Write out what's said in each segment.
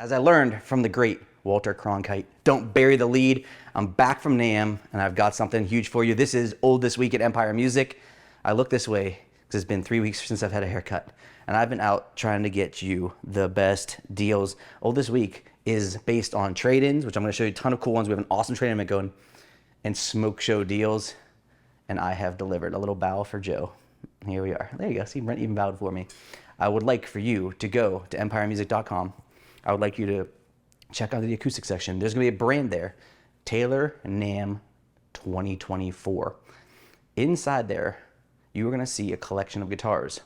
As I learned from the great Walter Cronkite, don't bury the lead. I'm back from NAMM and I've got something huge for you. This is Old This Week at Empire Music. I look this way because it's been 3 weeks since I've had a haircut and I've been out trying to get you the best deals. Old This Week is based on trade-ins, which I'm going to show you a ton of cool ones. We have an awesome trade-in event going, and smoke show deals, and I have delivered. A little bow for Joe. Here we are. There you go. See, Brent even bowed for me. I would like for you to go to empiremusic.com. I would like you to check out the acoustic section. There's going to be a brand there, Taylor NAMM 2024. Inside there, you are going to see a collection of guitars.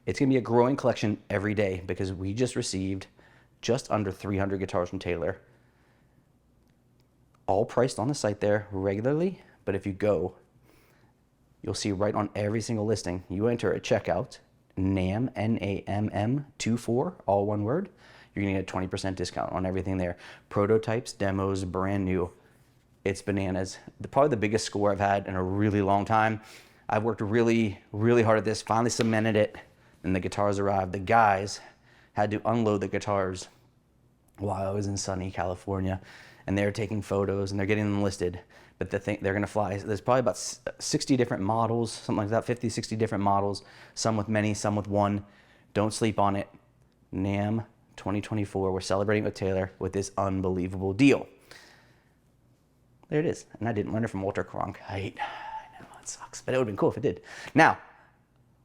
It's going to be a growing collection every day because we just received just under 300 guitars from Taylor, all priced on the site there regularly. But if you go, you'll see right on every single listing, you enter at checkout, NAMM, N-A-M-M 24, all one word. You're gonna get a 20% discount on everything there. Prototypes, demos, brand new. It's bananas. Probably the biggest score I've had in a really long time. I've worked really, really hard at this, finally cemented it, and the guitars arrived. The guys had to unload the guitars while I was in sunny California, and they're taking photos and they're getting them listed. But they're gonna fly. There's probably about 60 different models, something like that, 50, 60 different models, some with many, some with one. Don't sleep on it. NAMM 2024, we're celebrating with Taylor with this unbelievable deal. There it is. And I didn't learn it from Walter Cronkite. I know, it sucks, but it would have been cool if it did. Now,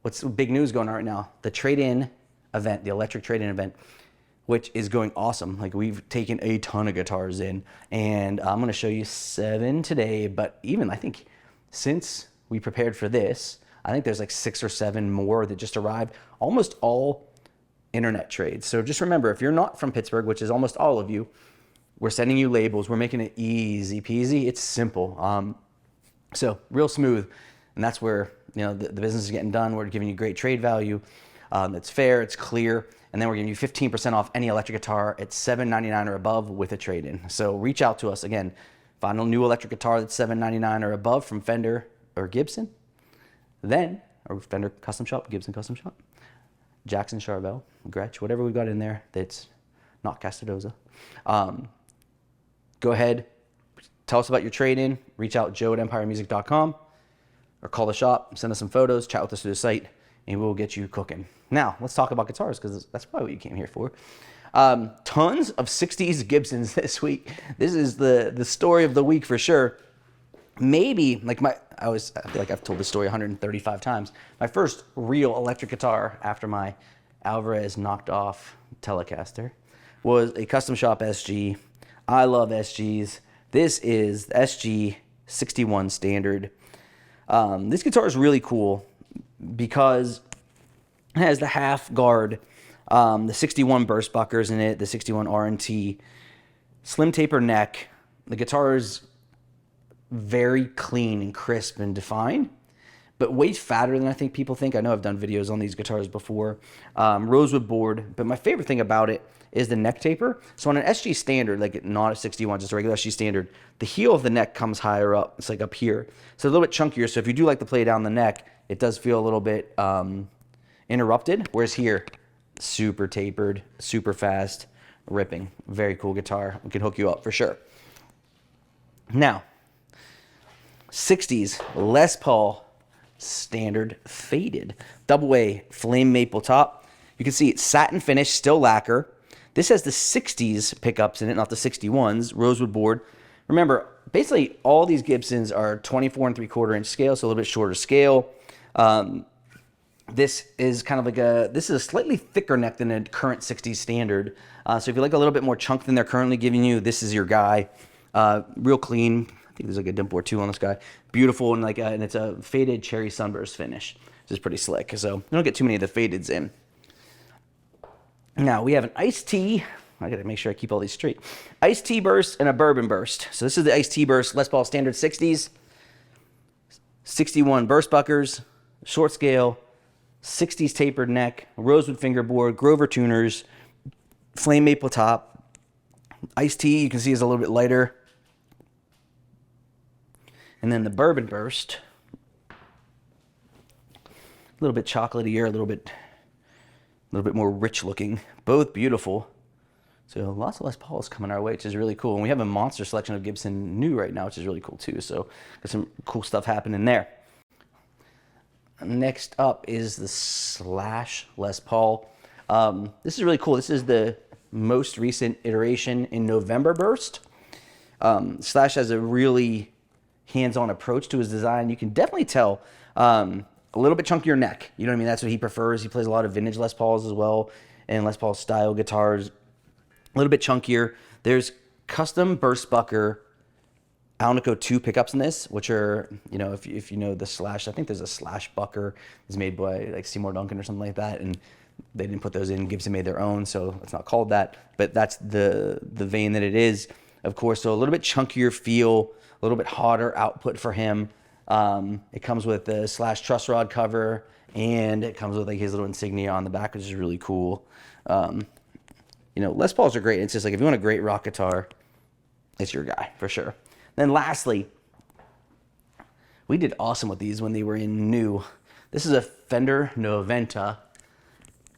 what's big news going on right now? The trade-in event, the electric trade-in event, which is going awesome. Like, we've taken a ton of guitars in, and I'm gonna show you 7 today, but even I think since we prepared for this, I think there's like 6 or 7 more that just arrived, almost all internet trades. So just remember, if you're not from Pittsburgh, which is almost all of you, we're sending you labels. We're making it easy peasy. It's simple. So real smooth. And that's where, you know, the business is getting done. We're giving you great trade value. It's fair, it's clear. And then we're giving you 15% off any electric guitar at $7.99 or above with a trade-in. So reach out to us. Again, find a new electric guitar that's $7.99 or above from Fender or Gibson. Then, or Fender Custom Shop, Gibson Custom Shop, Jackson, Charvel, Gretsch, whatever we've got in there that's not Castadoza. Go ahead, tell us about your trade-in, reach out Joe at empiremusic.com or call the shop, send us some photos, chat with us through the site, and we'll get you cooking. Now, let's talk about guitars because that's probably what you came here for. Tons of 60s Gibsons this week. This is the story of the week for sure. Maybe, like I feel like I've told this story 135 times. My first real electric guitar after my Alvarez knocked off Telecaster was a Custom Shop SG. I love SGs. This is the SG 61 Standard. This guitar is really cool because it has the half guard, the 61 burst buckers in it, the 61 R&T, slim taper neck. The guitar is very clean and crisp and defined, but way fatter than I think people think. I know I've done videos on these guitars before. Rosewood board, but my favorite thing about it is the neck taper. So on an SG Standard, like not a 61, just a regular SG Standard, the heel of the neck comes higher up. It's like up here. So a little bit chunkier. So if you do like to play down the neck, it does feel a little bit interrupted. Whereas here, super tapered, super fast, ripping. Very cool guitar. We can hook you up for sure. Now, 60s Les Paul Standard Faded. Double A flame maple top. You can see it's satin finish, still lacquer. This has the 60s pickups in it, not the 61s. Rosewood board. Remember, basically all these Gibsons are 24 3/4 inch scale, so a little bit shorter scale. This is kind of like this is a slightly thicker neck than a current 60s Standard. So if you like a little bit more chunk than they're currently giving you, this is your guy. Real clean. I think there's like a dimple or two on this guy. Beautiful, and and it's a faded cherry sunburst finish. This is pretty slick. So you don't get too many of the fadeds in. Now we have an iced tea. I gotta make sure I keep all these straight. Iced tea burst and a bourbon burst. So this is the iced tea burst Les Paul Standard 60s. 61 burst buckers, short scale, 60s tapered neck, rosewood fingerboard, Grover tuners, flame maple top. Iced tea, you can see, is a little bit lighter. And then the bourbon burst, a little bit chocolatey, a little bit more rich looking. Both beautiful. So lots of Les Pauls coming our way, which is really cool. And we have a monster selection of Gibson new right now, which is really cool too. So got some cool stuff happening there. Next up is the Slash Les Paul. This is really cool. This is the most recent iteration in November burst. Slash has a really hands-on approach to his design. You can definitely tell a little bit chunkier neck. You know what I mean? That's what he prefers. He plays a lot of vintage Les Pauls as well, and Les Paul style guitars. A little bit chunkier. There's custom burst bucker Alnico 2 pickups in this, which are, you know, if you know the Slash, I think there's a Slash bucker is made by like Seymour Duncan or something like that, and they didn't put those in. Gibson made their own, so it's not called that, but that's the vein that it is, of course. So a little bit chunkier feel, a little bit hotter output for him. It comes with the Slash truss rod cover, and it comes with like his little insignia on the back, which is really cool. You know, Les Pauls are great. It's just like if you want a great rock guitar, it's your guy for sure. Then lastly, we did awesome with these when they were in new. This is a Fender Noventa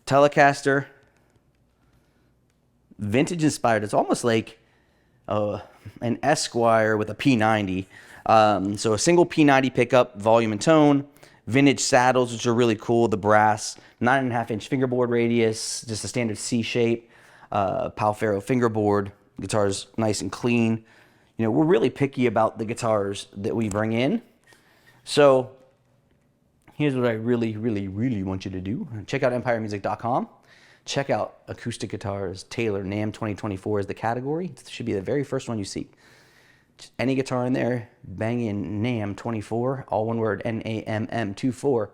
Telecaster, vintage inspired. It's almost like an Esquire with a P90. So a single P90 pickup, volume and tone, vintage saddles, which are really cool. The brass, 9.5-inch fingerboard radius, just a standard C shape. Palfaro fingerboard. Guitar's nice and clean. You know, we're really picky about the guitars that we bring in. So here's what I really, really, really want you to do. Check out empiremusic.com. Check out acoustic guitars. Taylor NAMM 2024 is the category. It should be the very first one you see. Just any guitar in there, bang in NAMM 24, all one word, NAMM 24.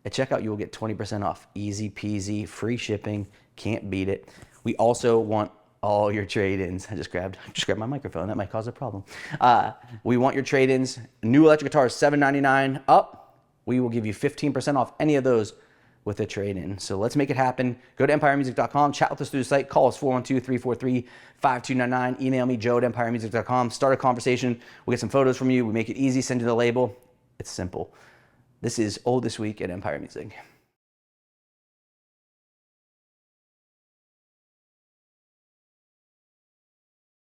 At checkout, you will get 20% off. Easy peasy, free shipping. Can't beat it. We also want all your trade-ins. I just grabbed my microphone. That might cause a problem. We want your trade-ins. New electric guitar is $799 up. We will give you 15% off any of those with a trade-in. So let's make it happen. Go to empiremusic.com. Chat with us through the site. Call us 412-343-5299. Email me, joe@empiremusic.com. Start a conversation. We'll get some photos from you. We make it easy. Send you the label. It's simple. This is Old This Week at Empire Music.